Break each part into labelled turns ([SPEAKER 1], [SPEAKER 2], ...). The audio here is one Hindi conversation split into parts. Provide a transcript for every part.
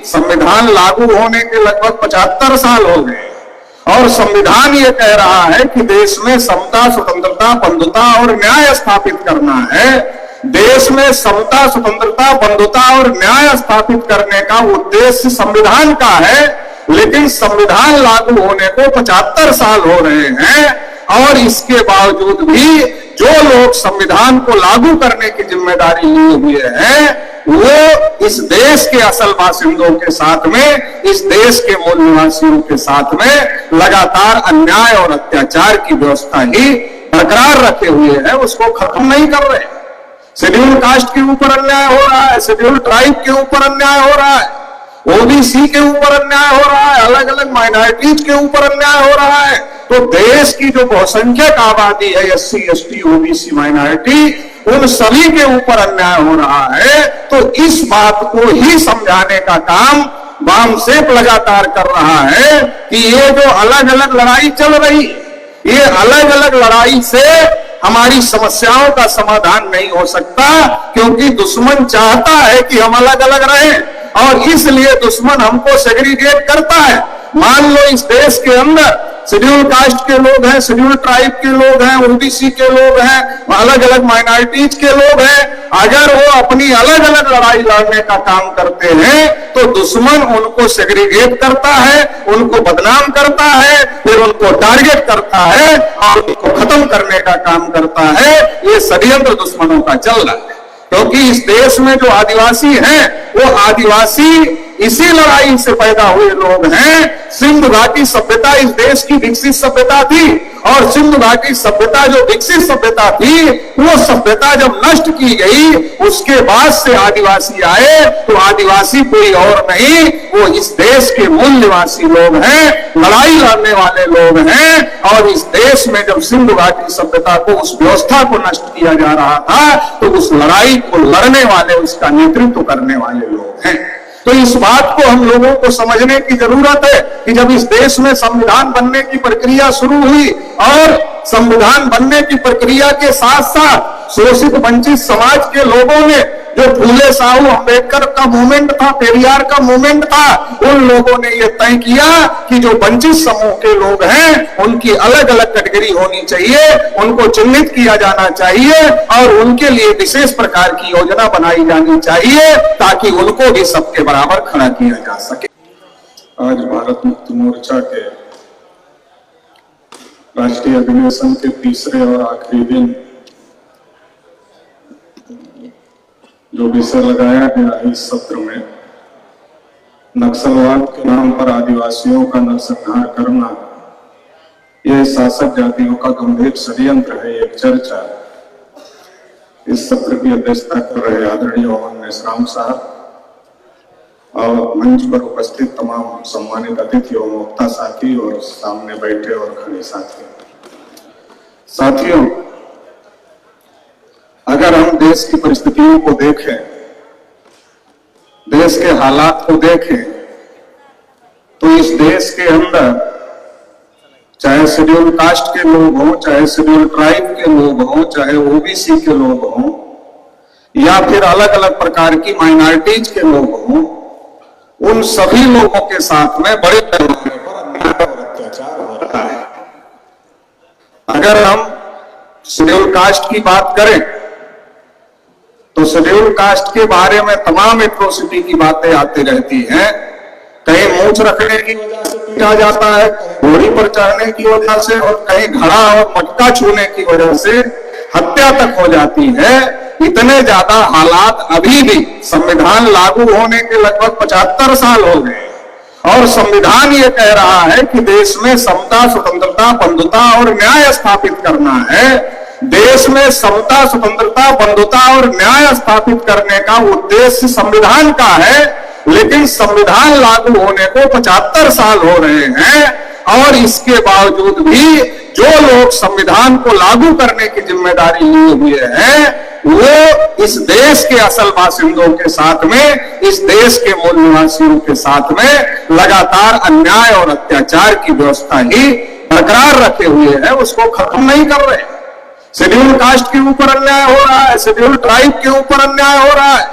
[SPEAKER 1] संविधान लागू होने के लगभग 75 साल हो गए और संविधान ये कह रहा है कि देश में समता, स्वतंत्रता, बंधुता और न्याय स्थापित करना है। देश में समता, स्वतंत्रता, बंधुता और न्याय स्थापित करने का उद्देश्य संविधान का है, लेकिन संविधान लागू होने को 75 साल हो रहे हैं और इसके बावजूद भी जो लोग संविधान को लागू करने की जिम्मेदारी लिए हुए हैं वो इस देश के असल बासिंदों के साथ में, इस देश के मूल निवासियों के साथ में लगातार अन्याय और अत्याचार की व्यवस्था ही बरकरार रखे हुए हैं, उसको खत्म नहीं कर रहे। शेड्यूल कास्ट के ऊपर अन्याय हो रहा है, शेड्यूल ट्राइब के ऊपर अन्याय हो रहा है, ओबीसी के ऊपर अन्याय हो रहा है, अलग अलग माइनॉरिटीज के ऊपर अन्याय हो रहा है। तो देश की जो बहुसंख्यक आबादी है, एससी, एसटी, ओबीसी, माइनॉरिटी, उन सभी के ऊपर अन्याय हो रहा है। तो इस बात को ही समझाने का काम वामसेप लगातार कर रहा है कि ये जो अलग अलग लड़ाई चल रही, ये अलग अलग लड़ाई से हमारी समस्याओं का समाधान नहीं हो सकता, क्योंकि दुश्मन चाहता है कि हम अलग अलग रहें और इसलिए दुश्मन हमको सेग्रीगेट करता है। मान लो इस देश के अंदर शेड्यूल कास्ट के लोग हैं, शेड्यूल ट्राइब के लोग हैं, ओबीसी के लोग हैं, अलग अलग माइनॉरिटीज के लोग हैं। अगर वो अपनी अलग अलग लड़ाई लड़ने का काम करते हैं तो दुश्मन उनको सेग्रीगेट करता है, उनको बदनाम करता है, फिर उनको टारगेट करता है और उनको खत्म करने का काम करता है। ये षड्यंत्र दुश्मनों का चल रहा है, क्योंकि इस देश में जो आदिवासी हैं वो आदिवासी इसी लड़ाई से पैदा हुए लोग हैं। सिंधु घाटी सभ्यता इस देश की विकसित सभ्यता थी और सिंधु घाटी सभ्यता जो विकसित सभ्यता थी, वो सभ्यता जब नष्ट की गई उसके बाद से आदिवासी आए, तो आदिवासी कोई और नहीं, वो इस देश के मूल निवासी लोग हैं, लड़ाई लड़ने वाले लोग हैं। और इस देश में जब सिंधु घाटी सभ्यता को, उस व्यवस्था को नष्ट किया जा रहा था, तो उस लड़ाई को लड़ने वाले, उसका नेतृत्व करने वाले लोग हैं। तो इस बात को हम लोगों को समझने की जरूरत है कि जब इस देश में संविधान बनने की प्रक्रिया शुरू हुई और संविधान बनने की प्रक्रिया के साथ साथ शोषित वंचित समाज के लोगों ने, जो फूले साहू अम्बेडकर का मूवमेंट था, पेरियार का मूवमेंट था, उन लोगों ने यह तय किया कि जो वंचित समूह के लोग हैं उनकी अलग अलग कैटेगरी होनी चाहिए, उनको चिन्हित किया जाना चाहिए और उनके लिए विशेष प्रकार की योजना बनाई जानी चाहिए ताकि उनको भी सबके बराबर खड़ा किया जा सके। आज भारत मुक्ति मोर्चा के राष्ट्रीय अधिवेशन के तीसरे और आखिरी दिन जो विषय लगाया गया है इस सत्र में, नक्सलवाद के नाम पर आदिवासियों का नरसंहार करना, यह शासक जातियों का गंभीर षड्यंत्र है, एक चर्चा। इस सत्र की अध्यक्षता कर रहे आदरणीय ओम मेश्राम साहब और मंच पर उपस्थित तमाम सम्मानित अतिथियों, वक्ता साथी और सामने बैठे और खड़े साथियों, अगर हम देश की परिस्थितियों को देखें, देश के हालात को देखें, तो इस देश के अंदर चाहे शेड्यूल कास्ट के लोग हों, चाहे शेड्यूल ट्राइब के लोग हों, चाहे ओबीसी के लोग हों या फिर अलग अलग प्रकार की माइनॉरिटीज के लोग हों, उन सभी लोगों के साथ में बड़े पैमाने पर अन्याय और अत्याचार हो रहा है। अगर हम शेड्यूल कास्ट की बात करें तो शेड्यूल कास्ट के बारे में तमाम एट्रोसिटी की बातें आती रहती हैं। कहीं मूंछ रखने की वजह से पीटा जाता है, घोड़ी पर चढ़ने की वजह से, और कहीं घड़ा और मटका छूने की वजह से हत्या तक हो जाती है। इतने ज्यादा हालात अभी भी, संविधान लागू होने के लगभग 75 साल हो गए और संविधान ये कह रहा है कि देश में समता, स्वतंत्रता, बंधुता और न्याय स्थापित करना है। देश में समता, स्वतंत्रता, बंधुता और न्याय स्थापित करने का उद्देश्य संविधान का है, लेकिन संविधान लागू होने को 75 साल हो रहे हैं और इसके बावजूद भी जो लोग संविधान को लागू करने की जिम्मेदारी लिए हुए हैं वो इस देश के असल बासिंदों के साथ में, इस देश के मूल निवासियों के साथ में लगातार अन्याय और अत्याचार की व्यवस्था ही बरकरार रखे हुए हैं, उसको खत्म नहीं कर रहे। शेड्यूल कास्ट के ऊपर अन्याय हो रहा है, शेड्यूल ट्राइब के ऊपर अन्याय हो रहा है,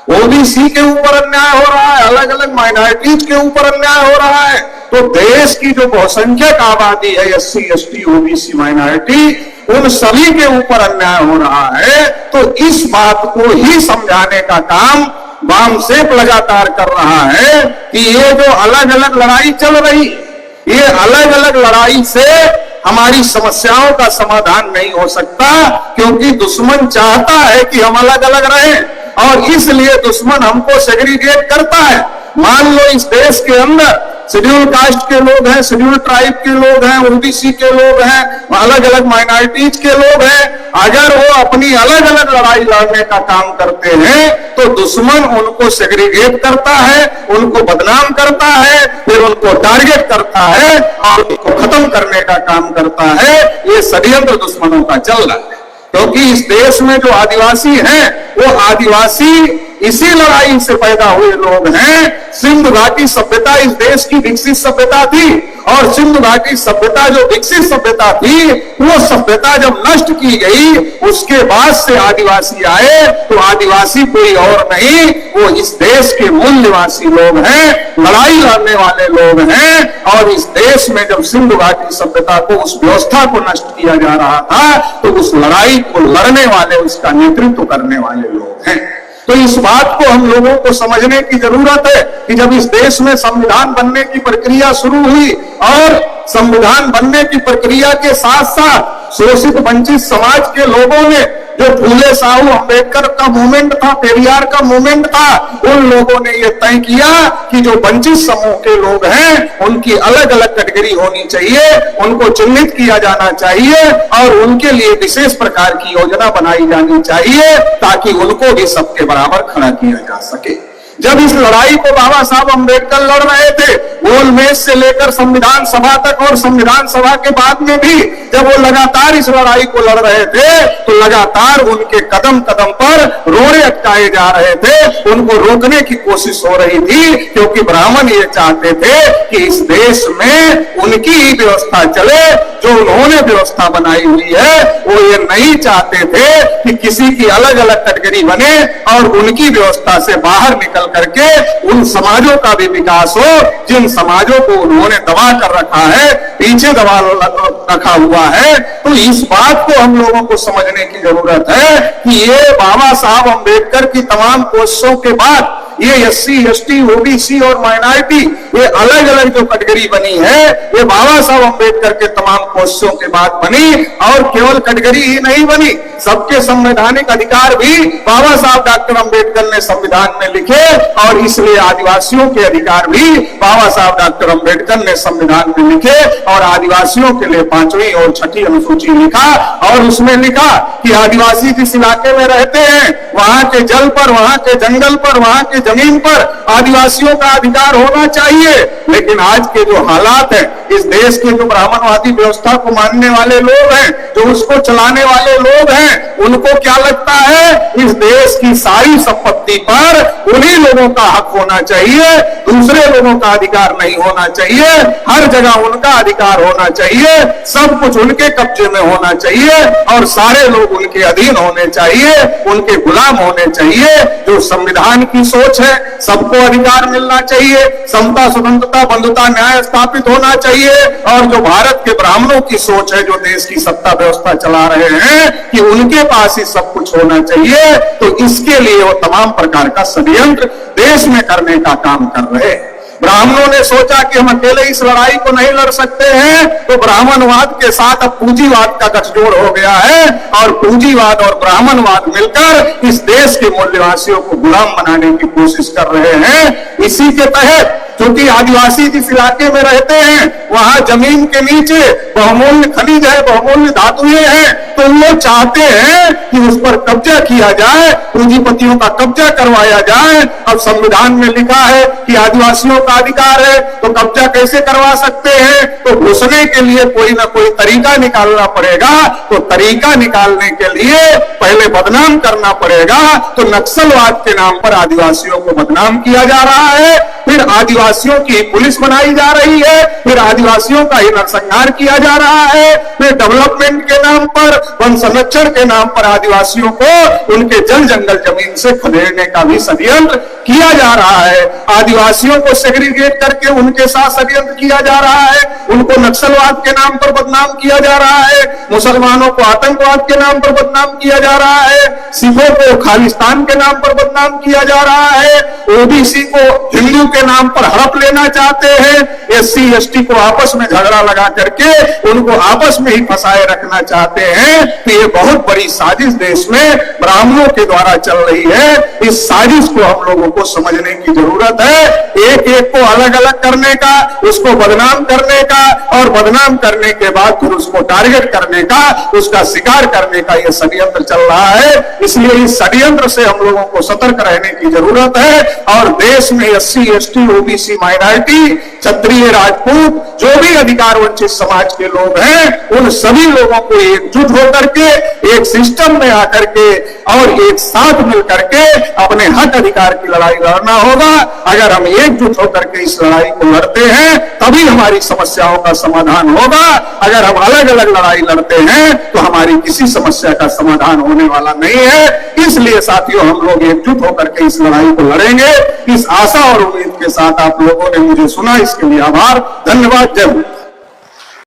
[SPEAKER 1] ओबीसी के ऊपर अन्याय हो रहा है, अलग अलग माइनॉरिटीज के ऊपर अन्याय हो रहा है, तो देश की जो बहुसंख्यक आबादी है, एससी, एसटी, ओबीसी, माइनॉरिटी, उन सभी के ऊपर अन्याय हो रहा है। तो इस बात को ही समझाने का काम वामसेप लगातार कर रहा है कि ये जो अलग अलग लड़ाई चल रही, ये अलग अलग लड़ाई से हमारी समस्याओं का समाधान नहीं हो सकता, क्योंकि दुश्मन चाहता है कि हम अलग अलग रहें, और इसलिए दुश्मन हमको सेग्रीगेट करता है। मान लो इस देश के अंदर शेड्यूल कास्ट के लोग हैं, शेड्यूल ट्राइब के लोग हैं, ओबीसी के लोग हैं, अलग अलग माइनॉरिटीज के लोग हैं, अगर वो अपनी अलग अलग लड़ाई लड़ने का काम करते हैं तो दुश्मन उनको सेग्रीगेट करता है, उनको बदनाम करता है, फिर उनको टारगेट करता है और उनको खत्म करने का काम करता है। ये षड्यंत्र दुश्मनों का चल रहा है, क्योंकि इस देश में जो आदिवासी हैं, वो आदिवासी इसी लड़ाई से पैदा हुए लोग हैं। सिंधु घाटी सभ्यता इस देश की विकसित सभ्यता थी, और सिंधु घाटी सभ्यता जो विकसित सभ्यता थी, वो सभ्यता जब नष्ट की गई, उसके बाद से आदिवासी आए, तो आदिवासी कोई और नहीं, वो इस देश के मूल निवासी लोग हैं, लड़ाई लड़ने वाले लोग हैं। और इस देश में जब सिंधु घाटी सभ्यता को, उस व्यवस्था को नष्ट किया जा रहा था, तो उस लड़ाई को लड़ने वाले, उसका नेतृत्व करने वाले लोग हैं। तो इस बात को हम लोगों को समझने की जरूरत है कि जब इस देश में संविधान बनने की प्रक्रिया शुरू हुई, और संविधान बनने की प्रक्रिया के साथ साथ शोषित वंचित समाज के लोगों ने, जो फूले साहू अंबेडकर का मूवमेंट था, पेरियार का मूवमेंट था, उन लोगों ने यह तय किया कि जो वंचित समूह के लोग हैं, उनकी अलग अलग कैटेगरी होनी चाहिए, उनको चिन्हित किया जाना चाहिए, और उनके लिए विशेष प्रकार की योजना बनाई जानी चाहिए, ताकि उनको भी सबके बराबर खड़ा किया जा सके। जब इस लड़ाई को बाबा साहब अंबेडकर लड़ रहे थे, गोलमेज से लेकर संविधान सभा तक, और संविधान सभा के बाद में भी जब वो लगातार इस लड़ाई को लड़ रहे थे, तो लगातार उनके कदम कदम पर रोड़े अटकाए जा रहे थे, उनको रोकने की कोशिश हो रही थी, क्योंकि ब्राह्मण ये चाहते थे कि इस देश में उनकी ही व्यवस्था चले, जो उन्होंने व्यवस्था बनाई हुई है। वो ये नहीं चाहते थे कि किसी की अलग अलग कैटेगरी बने, और उनकी व्यवस्था से बाहर निकल करके उन समाजों का भी विकास हो, जिन समाजों को उन्होंने दबा कर रखा है, पीछे दबा रखा हुआ है। तो इस बात को हम लोगों को समझने की जरूरत है कि ये बाबा साहब अंबेडकर की तमाम कोशिशों के बाद ये एससी, एसटी, ओबीसी और माइनॉरिटी, ये अलग अलग जो कैटेगरी बनी है, ये बाबा साहब अंबेडकर के तमाम कोशिशों के बाद बनी। और केवल कैटेगरी ही नहीं बनी, सबके संवैधानिक अधिकार भी बाबा साहब डॉक्टर अंबेडकर ने संविधान में लिखे, और इसलिए आदिवासियों के अधिकार भी बाबा साहब डॉक्टर अंबेडकर ने संविधान में लिखे। और आदिवासियों के लिए 5वीं और 6ठी अनुसूची लिखा, और उसमें लिखा कि आदिवासी जिस इलाके में रहते हैं, वहां के जल पर, वहां के जंगल पर, वहां के जमीन पर आदिवासियों का अधिकार होना चाहिए। लेकिन आज के जो हालात है, इस देश के जो ब्राह्मणवादी व्यवस्था को मानने वाले लोग हैं, जो उसको चलाने वाले लोग हैं, उनको क्या लगता है, इस देश की सारी संपत्ति पर उन्हीं लोगों का हक होना चाहिए, दूसरे लोगों का अधिकार नहीं होना चाहिए, हर जगह उनका अधिकार होना चाहिए, सब कुछ उनके कब्जे में होना चाहिए, और सारे लोग उनके अधीन होने चाहिए, उनके गुलाम होने चाहिए। जो संविधान की सोच है, सबको अधिकार मिलना चाहिए, समता, स्वतंत्रता, बंधुता, न्याय स्थापित होना चाहिए। और जो भारत के ब्राह्मणों की सोच है, जो देश की सत्ता व्यवस्था चला रहे हैं, कि उनके पास ही सब कुछ होना चाहिए, तो इसके लिए वो तमाम प्रकार का षड्यंत्र देश में करने का काम कर रहे हैं। ब्राह्मणों ने सोचा कि हम अकेले इस लड़ाई को नहीं लड़ सकते हैं, तो ब्राह्मणवाद के साथ अब पूंजीवाद का गठजोड़ हो गया है, और पूंजीवाद और ब्राह्मणवाद मिलकर इस देश के मूल निवासियों को गुलाम बनाने की कोशिश कर रहे हैं। इसी के तहत, क्योंकि आदिवासी जिस इलाके में रहते हैं, वहां जमीन के नीचे बहुमूल्य खनिज है, बहुमूल्य धातुएं हैं, तो वो चाहते हैं कि उस पर कब्जा किया जाए, पूंजीपतियों का कब्जा करवाया जाए। अब संविधान में लिखा है कि आदिवासियों का अधिकार है, तो कब्जा कैसे करवा सकते हैं, तो घुसने के लिए कोई ना कोई तरीका निकालना पड़ेगा। तो तरीका निकालने के लिए पहले बदनाम करना पड़ेगा। तो नक्सलवाद के नाम पर आदिवासियों को बदनाम किया जा रहा है। फिर आदिवासियों की पुलिस बनाई जा रही है, फिर आदिवासियों का ही नरसंहार किया जा रहा है, फिर डेवलपमेंट के नाम पर, वन संरक्षण के नाम पर आदिवासियों को उनके जल जंगल जमीन से खदेड़ने का भी षड्यंत्र किया जा रहा है। आदिवासियों को सेग्रीगेट करके उनके साथ षड्यंत्र किया जा रहा है, उनको नक्सलवाद के नाम पर बदनाम किया जा रहा है, मुसलमानों को आतंकवाद के नाम पर बदनाम किया जा रहा है, सिखों को खालिस्तान के नाम पर बदनाम किया जा रहा है, ओबीसी को हिंदू के नाम पर हड़प लेना चाहते हैं, एससी एसटी को आपस में झगड़ा लगा करके उनको आपस में ही फंसाए रखना चाहते हैं। तो ये बहुत बड़ी साजिश देश में ब्राह्मणों के द्वारा चल रही है। इस साजिश को हम लोगों को समझने की जरूरत है। एक एक को अलग अलग करने का, उसको बदनाम करने का, और बदनाम करने के बाद फिर उसको टारगेट करने का, उसका शिकार करने का यह षड्यंत्र चल रहा है। इसलिए इस षड्यंत्र से हम लोगों को सतर्क रहने की जरूरत है। और देश में एससी एसटी ओबीसी माइनॉरिटी क्षत्रिय राजपूत जो भी अधिकार वंचित समाज के लोग हैं, उन सभी लोगों को एकजुट होकर के एक सिस्टम में आकर के और एक साथ मिल करके अपने हक अधिकार की लड़ाई लड़ना होगा। अगर हम एकजुट होकर के इस लड़ाई को लड़ते हैं तभी हमारी समस्याओं का समाधान होगा। अगर हम अलग अलग लड़ाई लड़ते हैं तो हमारी किसी समस्या का समाधान होने वाला नहीं है। इसलिए साथियों, हम लोग एकजुट होकर के इस लड़ाई को लड़ेंगे। इस आशा और उम्मीद के साथ आप लोगों ने मुझे सुना, इसके लिए आभार, धन्यवाद, जय हिंद।